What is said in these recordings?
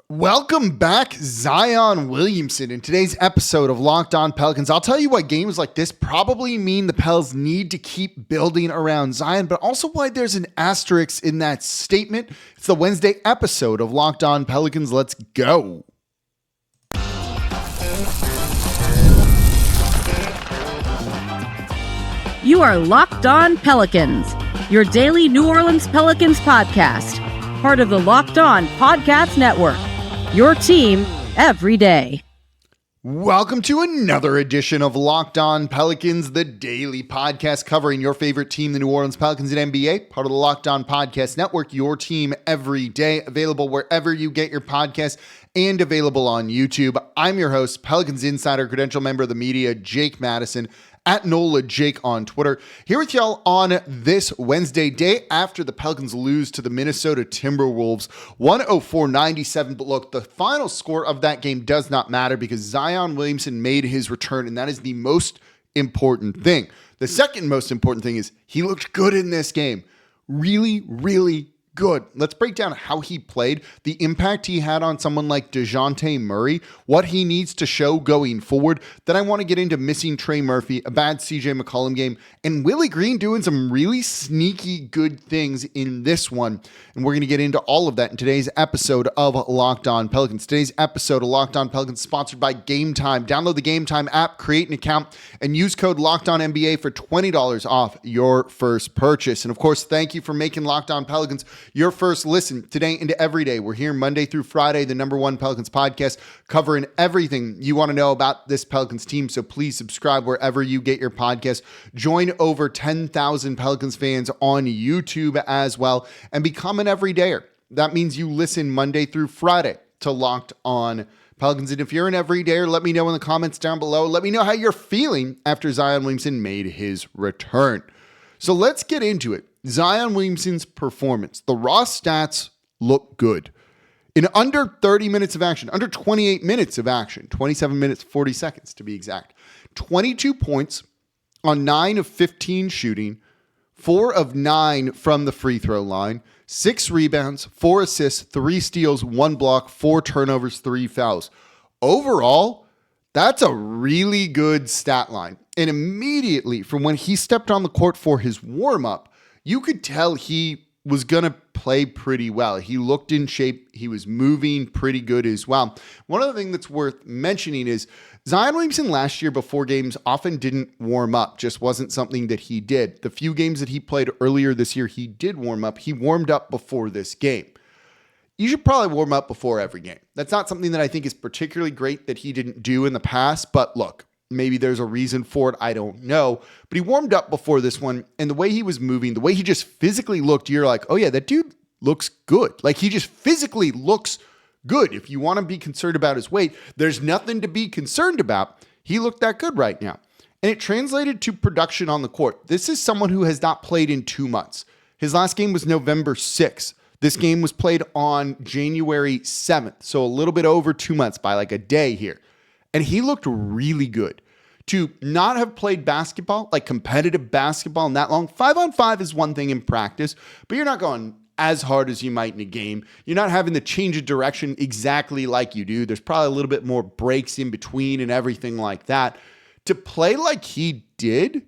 Welcome back, Zion Williamson. In today's episode of Locked On Pelicans, I'll tell you why games like this probably mean the Pels need to keep building around Zion, but also why there's an asterisk in that statement. It's the Wednesday episode of Locked On Pelicans. Let's go. You are Locked On Pelicans, your daily New Orleans Pelicans podcast, part of the Locked On Podcast Network. Your team every day. Welcome to another edition of Locked On Pelicans, the daily podcast covering your favorite team, the New Orleans Pelicans and NBA, part of the Locked On Podcast Network, your team every day, available wherever you get your podcasts and available on YouTube. I'm your host, Pelicans Insider, credential member of the media, Jake Madison, at Nola Jake on Twitter, here with y'all on this Wednesday, day after the Pelicans lose to the Minnesota Timberwolves, 104-97. But look, the final score of that game does not matter because Zion Williamson made his return, and that is the most important thing. The second most important thing is he looked good in this game. Really, really good. Let's break down how he played, the impact he had on someone like DeJounte Murray, what he needs to show going forward. Then I want to get into missing Trey Murphy, a bad CJ McCollum game, and Willie Green doing some really sneaky good things in this one. And we're going to get into all of that in today's episode of Locked On Pelicans. Today's episode of Locked On Pelicans is sponsored by Game Time. Download the Game Time app, create an account, and use code LOCKEDONNBA for $20 off your first purchase. And of course, thank you for making Locked On Pelicans your first listen today into every day. We're here Monday through Friday, the #1 Pelicans podcast, covering everything you want to know about this Pelicans team. So please subscribe wherever you get your podcast. Join over 10,000 Pelicans fans on YouTube as well and become an everydayer. That means you listen Monday through Friday to Locked On Pelicans. And if you're an everydayer, let me know in the comments down below. Let me know how you're feeling after Zion Williamson made his return. So let's get into it. Zion Williamson's performance. The raw stats look good. In under 30 minutes of action, under 28 minutes of action, 27 minutes, 40 seconds to be exact, 22 points on 9 of 15 shooting, 4 of 9 from the free throw line, 6 rebounds, 4 assists, 3 steals, 1 block, 4 turnovers, 3 fouls. Overall, that's a really good stat line. And immediately from when he stepped on the court for his warm-up, you could tell he was going to play pretty well. He looked in shape. He was moving pretty good as well. One other thing that's worth mentioning is Zion Williamson last year before games often didn't warm up, just wasn't something that he did. The few games that he played earlier this year, he did warm up. He warmed up before this game. You should probably warm up before every game. That's not something that I think is particularly great that he didn't do in the past, but look, maybe there's a reason for it. I don't know. But he warmed up before this one, and the way he was moving, the way he just physically looked, you're like, oh yeah, that dude looks good. Like he just physically looks good. If you want to be concerned about his weight, there's nothing to be concerned about. He looked that good right now. And it translated to production on the court. This is someone who has not played in 2 months. His last game was November 6th. This game was played on January 7th. So a little bit over 2 months by like a day here. And he looked really good. To not have played basketball, like competitive basketball in that long, 5-on-5 is one thing in practice, but you're not going as hard as you might in a game. You're not having to change a direction exactly like you do. There's probably a little bit more breaks in between and everything like that. To play like he did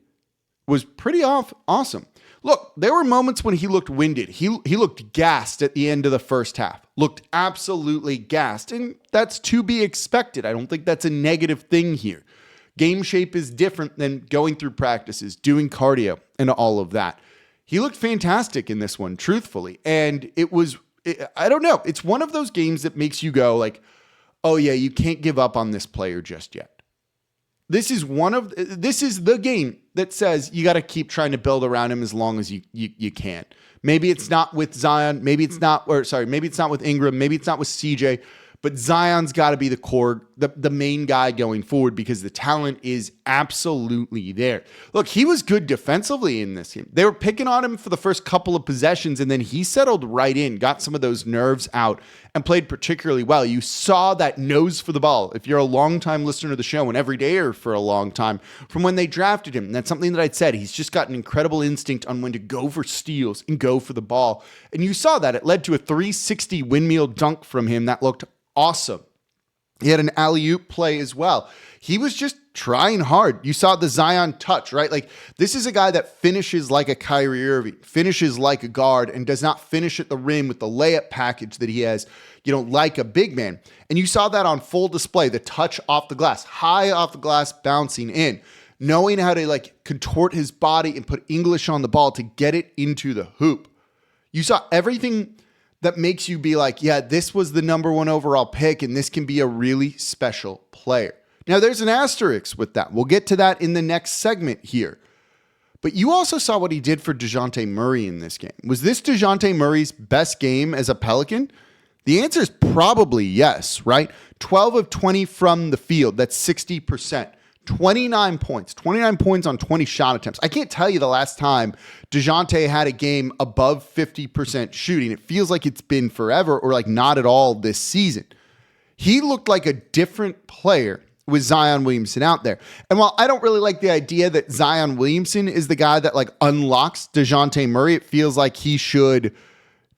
was pretty awesome. Look, there were moments when he looked winded. He looked gassed at the end of the first half. Looked absolutely gassed, and that's to be expected. I don't think that's a negative thing here. Game shape is different than going through practices, doing cardio, and all of that. He looked fantastic in this one, truthfully, and I don't know. It's one of those games that makes you go like, oh yeah, you can't give up on this player just yet. This is the game that says you got to keep trying to build around him as long as you can. Maybe it's not with Zion. Maybe it's not with Ingram. Maybe it's not with CJ. But Zion's got to be the core, the main guy going forward because the talent is absolutely there. Look, he was good defensively in this game. They were picking on him for the first couple of possessions, and then he settled right in, got some of those nerves out, and played particularly well. You saw that nose for the ball. If you're a longtime listener to the show and everydayer for a long time, from when they drafted him, and that's something that I'd said. He's just got an incredible instinct on when to go for steals and go for the ball. And you saw that. It led to a 360 windmill dunk from him that looked awesome. He had an alley-oop play as well. He was just trying hard. You saw the Zion touch, right? Like, this is a guy that finishes like a Kyrie Irving, finishes like a guard, and does not finish at the rim with the layup package that he has, like a big man. And you saw that on full display, the touch off the glass, high off the glass, bouncing in, knowing how to like contort his body and put English on the ball to get it into the hoop. You saw everything that makes you be like, yeah, this was the number 1 overall pick, and this can be a really special player. Now, there's an asterisk with that. We'll get to that in the next segment here. But you also saw what he did for DeJounte Murray in this game. Was this DeJounte Murray's best game as a Pelican? The answer is probably yes, right? 12 of 20 from the field. That's 60%. 29 points on 20 shot attempts. I can't tell you the last time DeJounte had a game above 50% shooting. It feels like it's been forever, or like not at all this season. He looked like a different player with Zion Williamson out there. And while I don't really like the idea that Zion Williamson is the guy that like unlocks DeJounte Murray, it feels like he should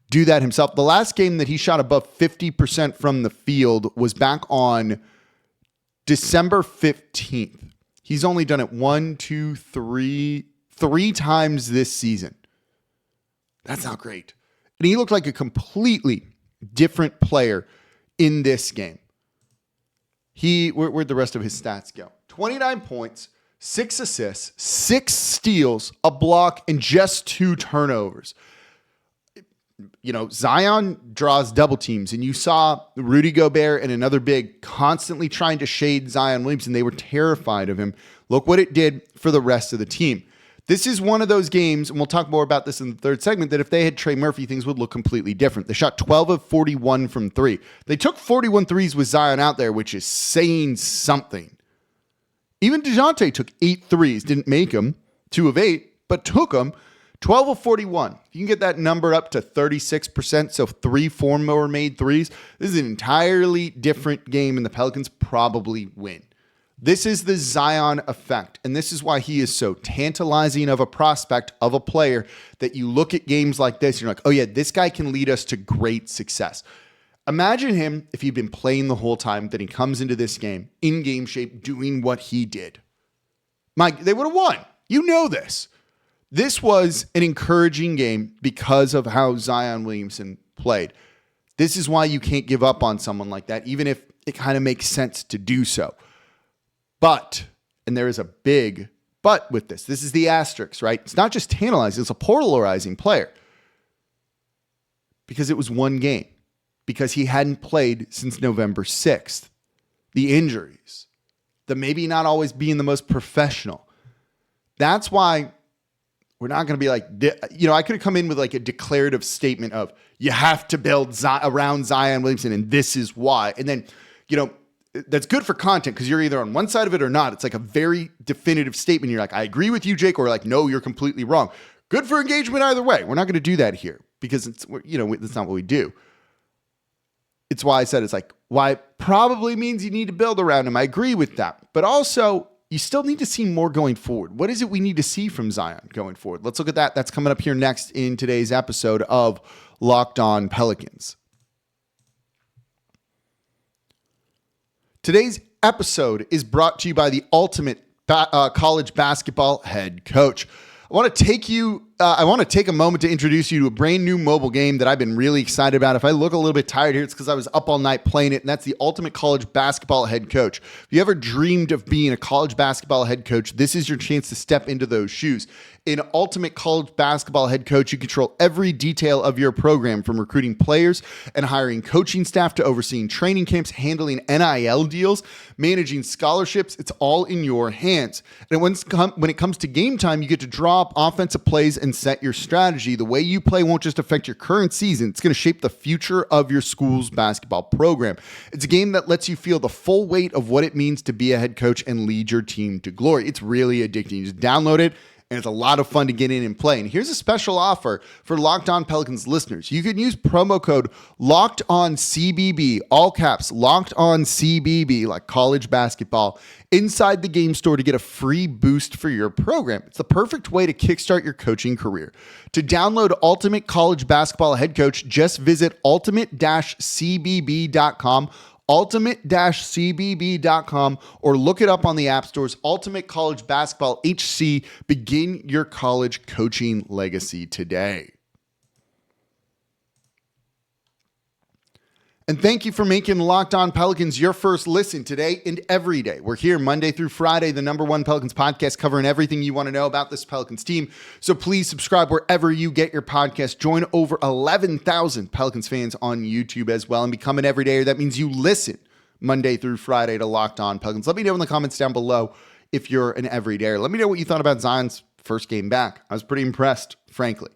do that himself. The last game that he shot above 50% from the field was back on December 15th. He's only done it three times this season. That's not great. And he looked like a completely different player in this game. Where'd the rest of his stats go? 29 points, 6 assists, 6 steals, a block, and just 2 turnovers. Zion draws double teams, and you saw Rudy Gobert and another big constantly trying to shade Zion Williamson. They were terrified of him. Look what it did for the rest of the team. This is one of those games, and we'll talk more about this in the third segment, that if they had Trey Murphy, things would look completely different. They shot 12 of 41 from 3. They took 41 threes with Zion out there, which is saying something. Even DeJounte took 8 threes, didn't make them, 2 of 8, but took them. 12 of 41. You can get that number up to 36%, so 4 more made threes. This is an entirely different game, and the Pelicans probably win. This is the Zion effect, and this is why he is so tantalizing of a prospect, of a player, that you look at games like this, and you're like, oh yeah, this guy can lead us to great success. Imagine him if he'd been playing the whole time, then he comes into this game, in game shape, doing what he did. Mike, they would have won. You know this. This was an encouraging game because of how Zion Williamson played. This is why you can't give up on someone like that, even if it kind of makes sense to do so. But, and there is a big but with this. This is the asterisk, right? It's not just tantalizing, it's a polarizing player. Because it was one game. Because he hadn't played since November 6th. The injuries. The maybe not always being the most professional. That's why we're not going to be like, I could have come in with like a declarative statement of, you have to build around Zion Williamson, and this is why. And then, that's good for content because you're either on one side of it or not. It's like a very definitive statement. You're like, I agree with you, Jake, or like, no, you're completely wrong. Good for engagement either way. We're not going to do that here because that's not what we do. It's why I said it's like, why it probably means you need to build around him. I agree with that. But also, you still need to see more going forward. What is it we need to see from Zion going forward? Let's look at that. That's coming up here next in today's episode of Locked On Pelicans. Today's episode is brought to you by the ultimate college basketball head coach. I want to take a moment to introduce you to a brand new mobile game that I've been really excited about. If I look a little bit tired here, it's because I was up all night playing it, and that's the Ultimate College Basketball Head Coach. If you ever dreamed of being a college basketball head coach, this is your chance to step into those shoes. In Ultimate College Basketball Head Coach, you control every detail of your program, from recruiting players and hiring coaching staff to overseeing training camps, handling NIL deals, managing scholarships. It's all in your hands. And when it comes to game time, you get to draw up offensive plays and set your strategy. The way you play won't just affect your current season. It's going to shape the future of your school's basketball program. It's a game that lets you feel the full weight of what it means to be a head coach and lead your team to glory. It's really addicting. You just download it and it's a lot of fun to get in and play. And here's a special offer for Locked On Pelicans listeners. You can use promo code LOCKEDONCBB, all caps, Locked On CBB, like college basketball, inside the game store to get a free boost for your program. It's the perfect way to kickstart your coaching career. To download Ultimate College Basketball Head Coach, just visit ultimate-cbb.com, ultimate-cbb.com, or look it up on the app stores. Ultimate College Basketball HC. Begin your college coaching legacy today. And thank you for making Locked On Pelicans your first listen today and every day. We're here Monday through Friday, the #1 Pelicans podcast, covering everything you want to know about this Pelicans team. So please subscribe wherever you get your podcast. Join over 11,000 Pelicans fans on YouTube as well and become an everydayer. That means you listen Monday through Friday to Locked On Pelicans. Let me know in the comments down below if you're an everydayer. Let me know what you thought about Zion's first game back. I was pretty impressed, frankly.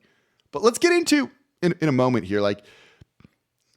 But let's get into, in a moment here,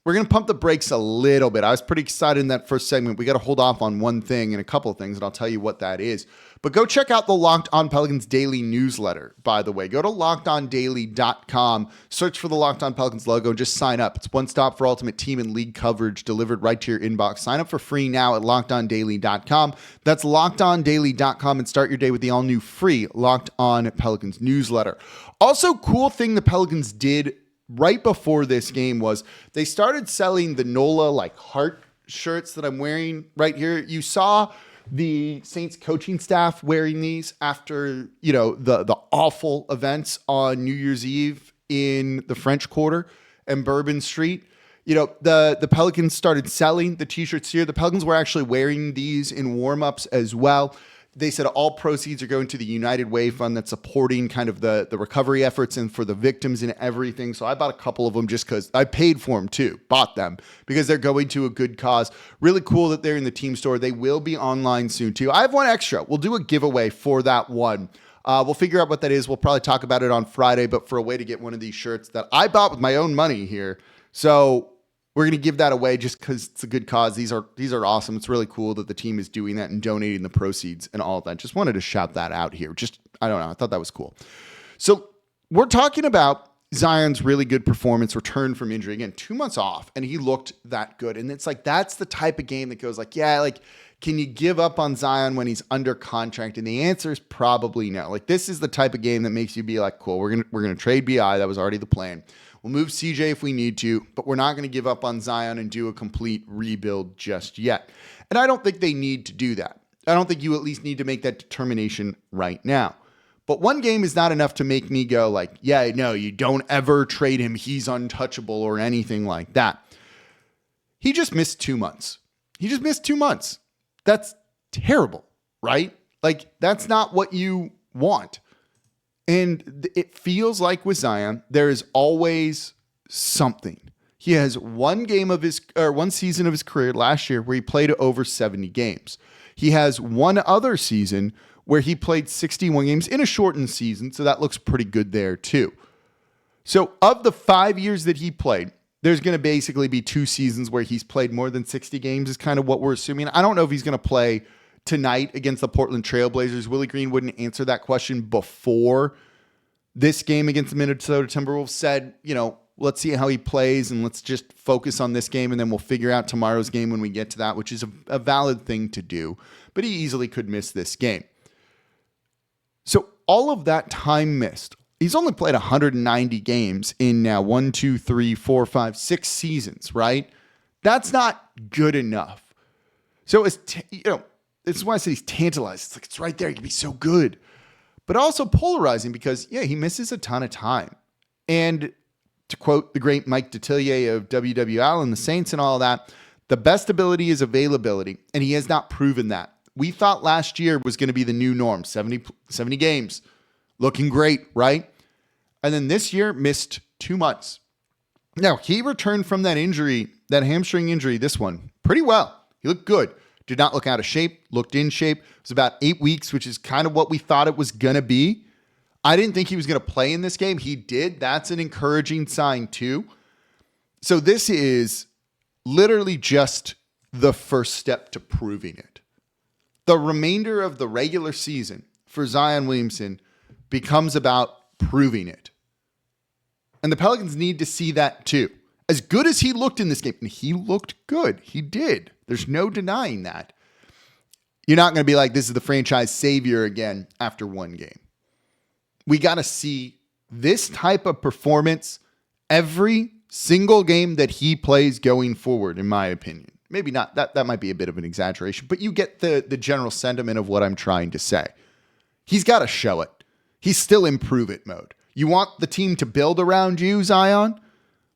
we're going to pump the brakes a little bit. I was pretty excited in that first segment. We got to hold off on one thing and a couple of things, and I'll tell you what that is. But go check out the Locked On Pelicans daily newsletter, by the way. Go to lockedondaily.com, search for the Locked On Pelicans logo, and just sign up. It's one stop for ultimate team and league coverage delivered right to your inbox. Sign up for free now at lockedondaily.com. That's lockedondaily.com, and start your day with the all-new free Locked On Pelicans newsletter. Also, cool thing the Pelicans did right before this game was they started selling the Nola heart shirts that I'm wearing right here. You saw the Saints coaching staff wearing these after, the awful events on New Year's Eve in the French Quarter and Bourbon Street. The Pelicans started selling the t-shirts here. The Pelicans were actually wearing these in warm-ups as well. They said all proceeds are going to the United Way Fund that's supporting kind of the recovery efforts and for the victims and everything. So I bought a couple of them just because I paid for them too, bought them because they're going to a good cause. Really cool that they're in the team store. They will be online soon too. I have one extra. We'll do a giveaway for that one. We'll figure out what that is. We'll probably talk about it on Friday, but for a way to get one of these shirts that I bought with my own money here. So we're going to give that away just because it's a good cause. These are awesome. It's really cool that the team is doing that and donating the proceeds and all of that. Just wanted to shout that out here. I don't know. I thought that was cool. So we're talking about Zion's really good performance, return from injury. Again, 2 months off, and he looked that good. And it's that's the type of game that goes can you give up on Zion when he's under contract? And the answer is probably no. This is the type of game that makes you be cool, we're going to trade BI. That was already the plan. We'll move CJ if we need to, but we're not going to give up on Zion and do a complete rebuild just yet. And I don't think they need to do that. I don't think you at least need to make that determination right now. But one game is not enough to make me go yeah, no, you don't ever trade him. He's untouchable or anything like that. He just missed 2 months. That's terrible, right? That's not what you want. And it feels like with Zion, there is always something. He has one season of his career last year where he played over 70 games. He has one other season where he played 61 games in a shortened season, so that looks pretty good there too. So of the 5 years that he played, there's going to basically be 2 seasons where he's played more than 60 games is kind of what we're assuming. I don't know if he's going to play tonight against the Portland Trailblazers. Willie Green wouldn't answer that question before this game against the Minnesota Timberwolves. Said, let's see how he plays and let's just focus on this game and then we'll figure out tomorrow's game when we get to that, which is a valid thing to do. But he easily could miss this game. So all of that time missed. He's only played 190 games in now 6 seasons, right? That's not good enough. So this is why I say he's tantalized. It's right there. He can be so good, but also polarizing because he misses a ton of time. And to quote the great Mike Detillier of WWL and the Saints and all of that, the best ability is availability, and he has not proven that. We thought last year was going to be the new norm, 70 games, looking great, right? And then this year missed 2 months. Now, he returned from that injury, that hamstring injury, this one, pretty well. He looked good. Did not look out of shape, looked in shape. It was about 8 weeks, which is kind of what we thought it was going to be. I didn't think he was going to play in this game. He did. That's an encouraging sign too. So this is literally just the first step to proving it. The remainder of the regular season for Zion Williamson becomes about proving it. And the Pelicans need to see that too. As good as he looked in this game, and he looked good, he did. There's no denying that. You're not going to be like, this is the franchise savior again after one game. We got to see this type of performance every single game that he plays going forward, in my opinion. Maybe not, that might be a bit of an exaggeration, but you get the general sentiment of what I'm trying to say. He's got to show it. He's still in prove it mode. You want the team to build around you, Zion?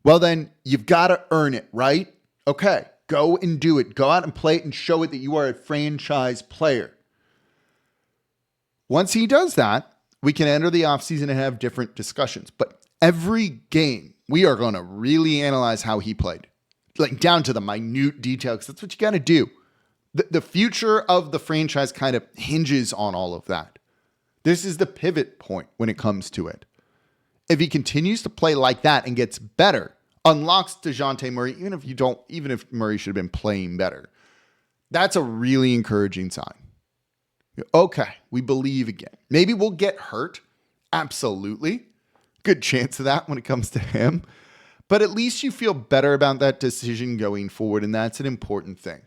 Well, then you've got to earn it, right? Okay, go and do it. Go out and play it and show it that you are a franchise player. Once he does that, we can enter the offseason and have different discussions. But every game, we are going to really analyze how he played. Like down to the minute detail, because that's what you got to do. The future of the franchise kind of hinges on all of that. This is the pivot point when it comes to it. If he continues to play like that and gets better, unlocks DeJounte Murray, even if Murray should have been playing better, that's a really encouraging sign. Okay, we believe again. Maybe we'll get hurt. Absolutely. Good chance of that when it comes to him. But at least you feel better about that decision going forward, and that's an important thing.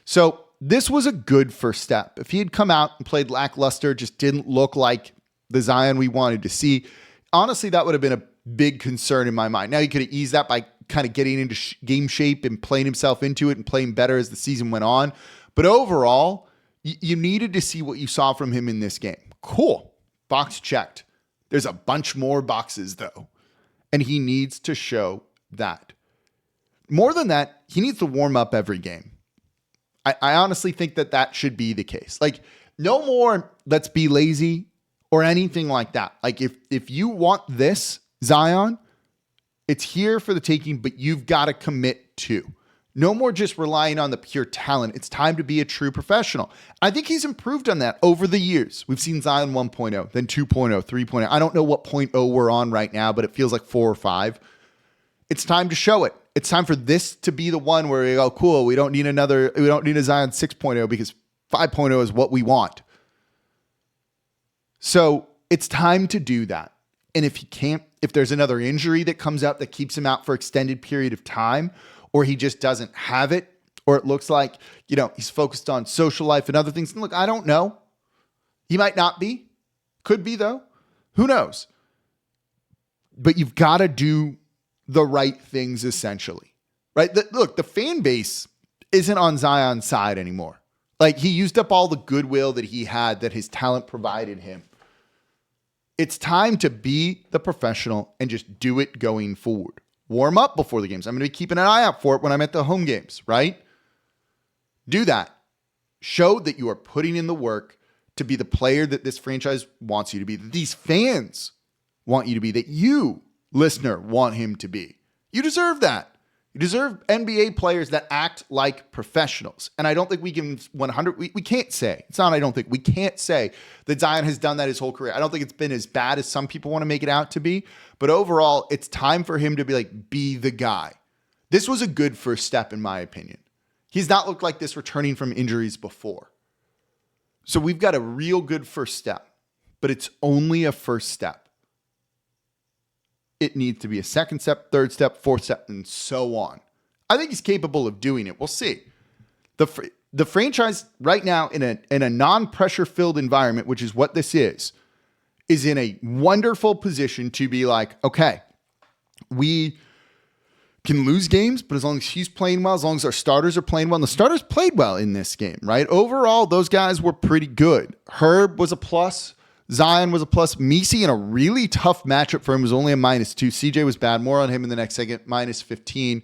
So this was a good first step. If he had come out and played lackluster, just didn't look like the Zion we wanted to see, honestly, that would have been a big concern in my mind. Now, he could have eased that by kind of getting into game shape and playing himself into it and playing better as the season went on. But overall, you needed to see what you saw from him in this game. Cool. Box checked. There's a bunch more boxes, though. And he needs to show that. More than that, he needs to warm up every game. I honestly think that should be the case. Like, no more let's be lazy or anything like that. Like, if you want this, Zion, it's here for the taking, but you've got to commit to. No more just relying on the pure talent. It's time to be a true professional. I think he's improved on that over the years. We've seen Zion 1.0, then 2.0, 3.0. I don't know what 0.0 we're on right now, but it feels like 4 or 5. It's time to show it. It's time for this to be the one where we go, cool, we don't need a Zion 6.0 because 5.0 is what we want. So it's time to do that. And if there's another injury that comes up that keeps him out for extended period of time, or he just doesn't have it, or it looks like, he's focused on social life and other things. And look, I don't know. He might not be. Could be, though. Who knows? But you've got to do the right things, essentially. Right? Look, the fan base isn't on Zion's side anymore. Like, he used up all the goodwill that he had, that his talent provided him. It's time to be the professional and just do it going forward. Warm up before the games. I'm going to be keeping an eye out for it when I'm at the home games, right? Do that. Show that you are putting in the work to be the player that this franchise wants you to be, that these fans want you to be, that you, listener, want him to be. You deserve that. You deserve NBA players that act like professionals. And I don't think we can we can't say, we can't say that Zion has done that his whole career. I don't think it's been as bad as some people want to make it out to be. But overall, it's time for him to be the guy. This was a good first step, in my opinion. He's not looked like this returning from injuries before. So we've got a real good first step, but it's only a first step. It needs to be a second step, third step, fourth step, and so on. I think he's capable of doing it. We'll see. The franchise right now in a non-pressure filled environment, which is what this is in a wonderful position to be like, okay, we can lose games, but as long as he's playing well, as long as our starters are playing well, and the starters played well in this game, right? Overall, those guys were pretty good. Herb was a plus. Zion was a plus. Messi in a really tough matchup for him was only a -2. CJ was bad. More on him in the next second. -15.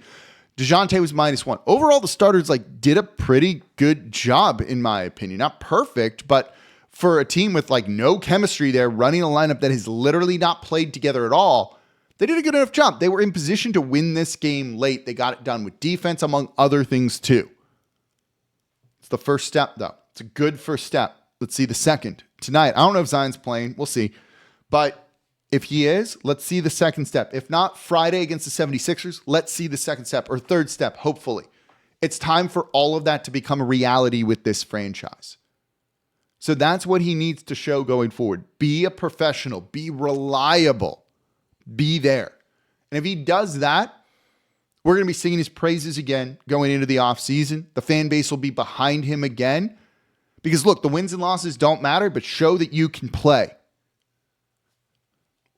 DeJounte was -1. Overall, the starters did a pretty good job, in my opinion. Not perfect, but for a team with no chemistry there, running a lineup that has literally not played together at all, they did a good enough job. They were in position to win this game late. They got it done with defense, among other things, too. It's the first step, though. It's a good first step. Let's see the second. Tonight, I don't know if Zion's playing. We'll see. But if he is, let's see the second step. If not, Friday against the 76ers, let's see the second step or third step, hopefully. It's time for all of that to become a reality with this franchise. So that's what he needs to show going forward. Be a professional, be reliable, be there. And if he does that, we're going to be singing his praises again going into the offseason. The fan base will be behind him again. Because look, the wins and losses don't matter, but show that you can play.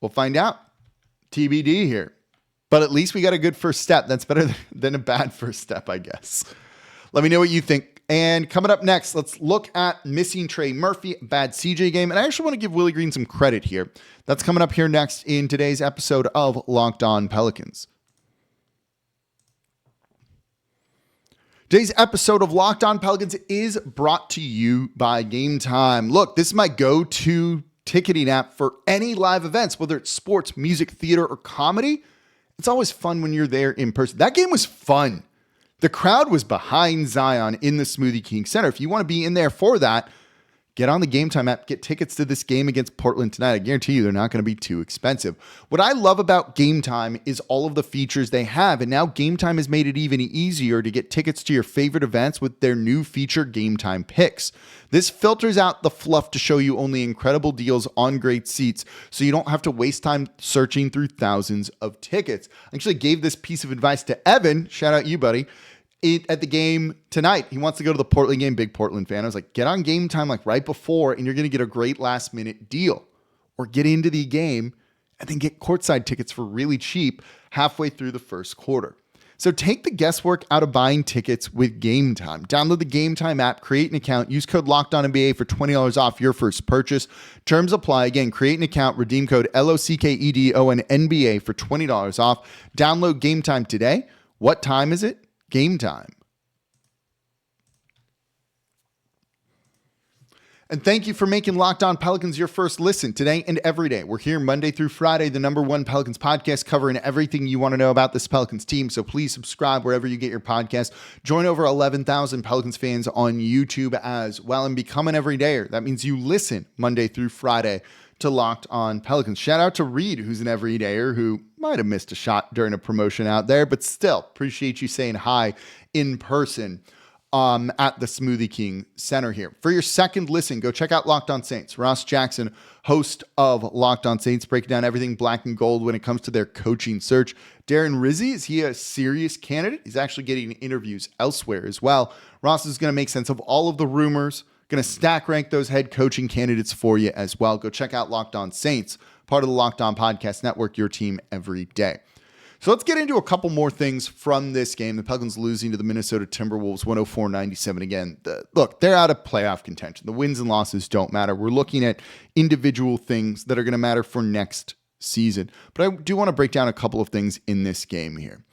We'll find out. TBD here. But at least we got a good first step. That's better than a bad first step, I guess. Let me know what you think. And coming up next, let's look at missing Trey Murphy, bad CJ game. And I actually want to give Willie Green some credit here. That's coming up here next in today's episode of Locked On Pelicans. Today's episode of Locked On Pelicans is brought to you by Game Time. Look, this is my go-to ticketing app for any live events, whether it's sports, music, theater, or comedy. It's always fun when you're there in person. That game was fun. The crowd was behind Zion in the Smoothie King Center. If you want to be in there for that, get on the Game Time app, get tickets to this game against Portland tonight. I guarantee you they're not going to be too expensive. What I love about Game Time is all of the features they have, and now Game Time has made it even easier to get tickets to your favorite events with their new feature, Game Time Picks. This filters out the fluff to show you only incredible deals on great seats, so you don't have to waste time searching through thousands of tickets. I actually gave this piece of advice to Evan, shout out you, buddy, at the game tonight. He wants to go to the Portland game, big Portland fan. I was like, get on Game Time like right before, and you're going to get a great last minute deal. Or get into the game and then get courtside tickets for really cheap halfway through the first quarter. So take the guesswork out of buying tickets with Game Time. Download the Game Time app, create an account, use code LOCKEDONNBA for $20 off your first purchase. Terms apply. Again, create an account, redeem code LOCKEDONNBA for $20 off. Download Game Time today. What time is it? Game Time. And thank you for making Locked On Pelicans your first listen today and every day. We're here Monday through Friday, the #1 Pelicans podcast covering everything you want to know about this Pelicans team. So please subscribe wherever you get your podcast. Join over 11,000 Pelicans fans on YouTube as well and become an everydayer. That means you listen Monday through Friday to Locked On Pelicans. Shout out to Reed, who's an everydayer who might have missed a shot during a promotion out there, but still appreciate you saying hi in person at the Smoothie King Center here. For your second listen, go check out Locked On Saints. Ross Jackson, host of Locked On Saints, breaking down everything black and gold when it comes to their coaching search. Darren Rizzi, is he a serious candidate? He's actually getting interviews elsewhere as well. Ross is going to make sense of all of the rumors, going to stack rank those head coaching candidates for you as well. Go check out Locked On Saints, part of the Locked On Podcast Network, your team every day. So let's get into a couple more things from this game. The Pelicans losing to the Minnesota Timberwolves 104-97 again. Look, they're out of playoff contention. The wins and losses don't matter. We're looking at individual things that are going to matter for next season. But I do want to break down a couple of things in this game here.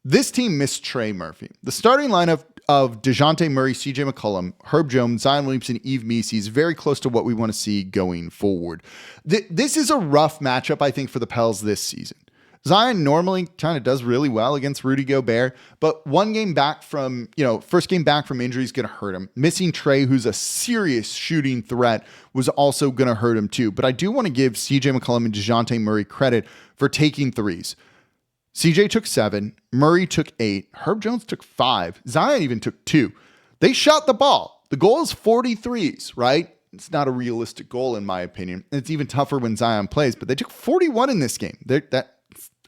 This team missed Trey Murphy. The starting lineup of DeJounte Murray, CJ McCollum, Herb Jones, Zion Williamson, Yves Missi is very close to what we want to see going forward. This is a rough matchup, I think, for the Pels this season. Zion normally kind of does really well against Rudy Gobert, but first game back from injury is going to hurt him. Missing Trey, who's a serious shooting threat, was also going to hurt him too. But I do want to give CJ McCollum and DeJounte Murray credit for taking threes. CJ took 7, Murray took 8, Herb Jones took 5, Zion even took 2. They shot the ball. The goal is 43s, right? It's not a realistic goal in my opinion. It's even tougher when Zion plays, but they took 41 in this game.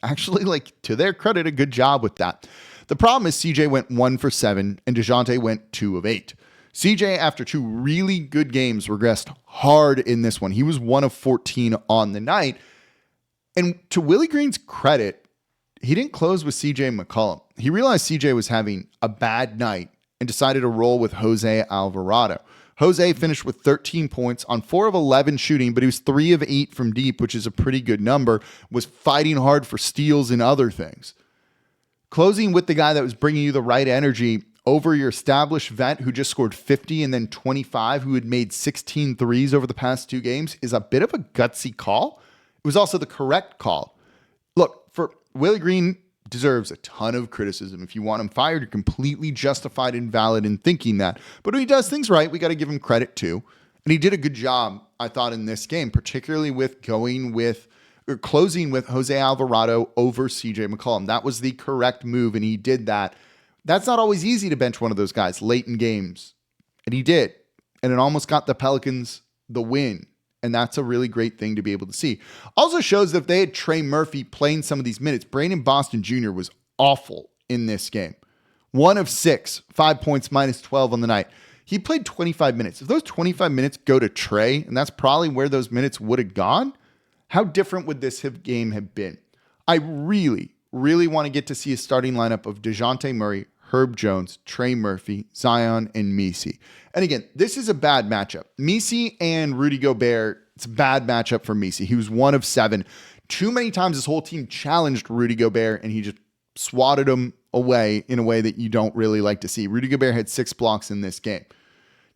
Actually, like, to their credit, a good job with that. The problem is CJ went 1 for 7 and DeJounte went 2 of 8. CJ, after 2 really good games, regressed hard in this one. He was 1 of 14 on the night. And to Willie Green's credit, he didn't close with CJ McCollum. He realized CJ was having a bad night and decided to roll with Jose Alvarado. Jose finished with 13 points on 4 of 11 shooting, but he was 3 of 8 from deep, which is a pretty good number, was fighting hard for steals and other things. Closing with the guy that was bringing you the right energy over your established vet who just scored 50 and then 25, who had made 16 threes over the past 2 games, is a bit of a gutsy call. It was also the correct call. Look, for Willie Green deserves a ton of criticism. If you want him fired, you're completely justified and valid in thinking that. But when he does things right, we got to give him credit too. And he did a good job, I thought, in this game, particularly with closing with Jose Alvarado over CJ McCollum. That was the correct move, and he did that. That's not always easy to bench one of those guys late in games. And he did. and it almost got the Pelicans the win. And that's a really great thing to be able to see. Also shows that if they had Trey Murphy playing some of these minutes, Brandon Boston Jr. was awful in this game. 1 of 6, 5 points, minus 12 on the night. He played 25 minutes. If those 25 minutes go to Trey, and that's probably where those minutes would have gone, how different would this game have been? I really want to get to see a starting lineup of DeJounte Murray, Herb Jones, Trey Murphy, Zion, and Messi. And again, this is a bad matchup. Messi and Rudy Gobert, it's a bad matchup for Messi. He was 1 of 7. Too many times this whole team challenged Rudy Gobert, and he just swatted him away in a way that you don't really like to see. Rudy Gobert had 6 blocks in this game.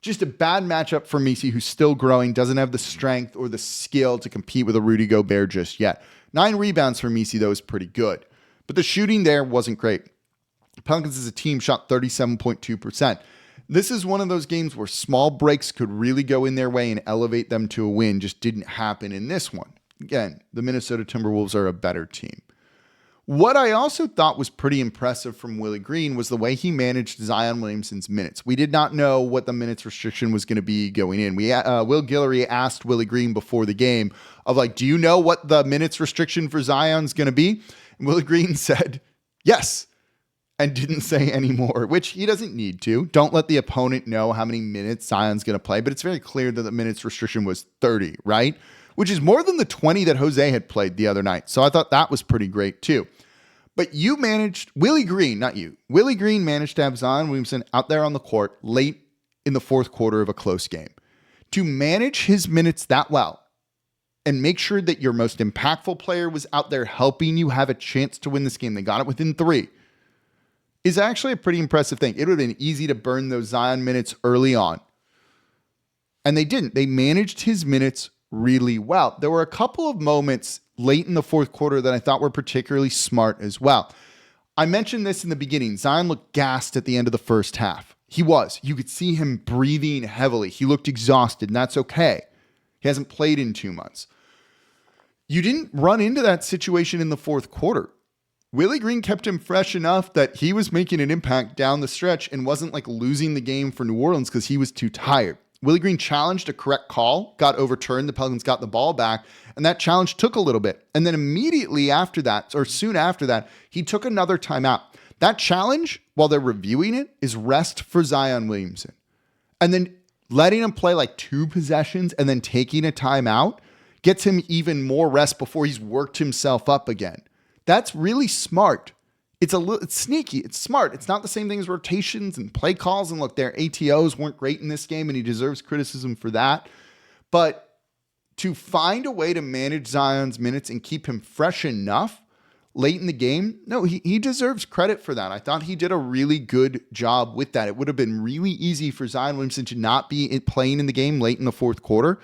Just a bad matchup for Messi, who's still growing, doesn't have the strength or the skill to compete with a Rudy Gobert just yet. 9 rebounds for Messi, though, is pretty good. But the shooting there wasn't great. Pelicans as a team shot 37.2%. This is one of those games where small breaks could really go in their way and elevate them to a win. Just didn't happen in this one. Again, the Minnesota Timberwolves are a better team. What I also thought was pretty impressive from Willie Green was the way he managed Zion Williamson's minutes. We did not know what the minutes restriction was going to be going in. Will Guillory asked Willie Green before the game of do you know what the minutes restriction for Zion's going to be? And Willie Green said, yes, and didn't say any more, which he doesn't need to. Don't let the opponent know how many minutes Zion's going to play, but it's very clear that the minutes restriction was 30, right? Which is more than the 20 that Jose had played the other night. So I thought that was pretty great too. But you managed, Willie Green, not you. Willie Green managed to have Zion Williamson out there on the court late in the fourth quarter of a close game. To manage his minutes that well and make sure that your most impactful player was out there helping you have a chance to win this game, they got it within 3, is actually a pretty impressive thing. It would have been easy to burn those Zion minutes early on. And they didn't. They managed his minutes really well. There were a couple of moments late in the fourth quarter that I thought were particularly smart as well. I mentioned this in the beginning. Zion looked gassed at the end of the first half. He was. You could see him breathing heavily. He looked exhausted, and that's okay. He hasn't played in 2 months. You didn't run into that situation in the fourth quarter. Willie Green kept him fresh enough that he was making an impact down the stretch and wasn't losing the game for New Orleans because he was too tired. Willie Green challenged a correct call, got overturned, the Pelicans got the ball back, and that challenge took a little bit. And then immediately after that, or soon after that, he took another timeout. That challenge, while they're reviewing it, is rest for Zion Williamson. And then letting him play 2 possessions and then taking a timeout gets him even more rest before he's worked himself up again. That's really smart. It's sneaky. It's smart. It's not the same thing as rotations and play calls. And look, their ATOs weren't great in this game, and he deserves criticism for that. But to find a way to manage Zion's minutes and keep him fresh enough late in the game, no, he deserves credit for that. I thought he did a really good job with that. It would have been really easy for Zion Williamson to not be playing in the game late in the fourth quarter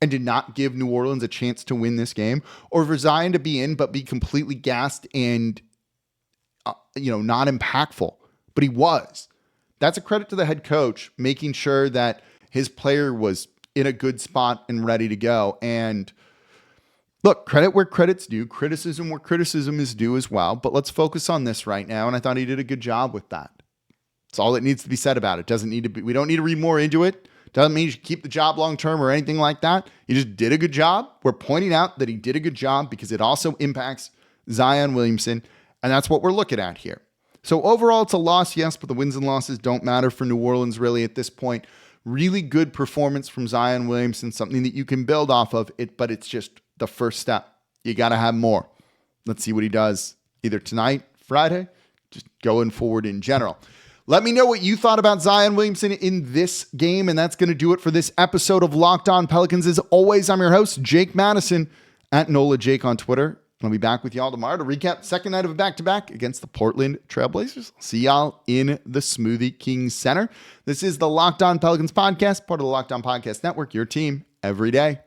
and to not give New Orleans a chance to win this game, or for Zion to be in but be completely gassed and not impactful, but he was. That's a credit to the head coach, making sure that his player was in a good spot and ready to go. And look, credit where credit's due, criticism where criticism is due as well. But let's focus on this right now. And I thought he did a good job with that. That's all that needs to be said about it. Doesn't need to be, we don't need to read more into it. Doesn't mean you should keep the job long-term or anything like that. He just did a good job. We're pointing out that he did a good job because it also impacts Zion Williamson. And that's what we're looking at here. So overall, it's a loss, yes, but the wins and losses don't matter for New Orleans really at this point. Really good performance from Zion Williamson, something that you can build off of it, but it's just the first step. You got to have more. Let's see what he does either tonight, Friday, just going forward in general. Let me know what you thought about Zion Williamson in this game, and that's going to do it for this episode of Locked On Pelicans. As always, I'm your host, Jake Madison, at Nola Jake on Twitter. I'll be back with y'all tomorrow to recap second night of a back-to-back against the Portland Trailblazers. See y'all in the Smoothie King Center. This is the Locked On Pelicans podcast, part of the Locked On Podcast Network, your team every day.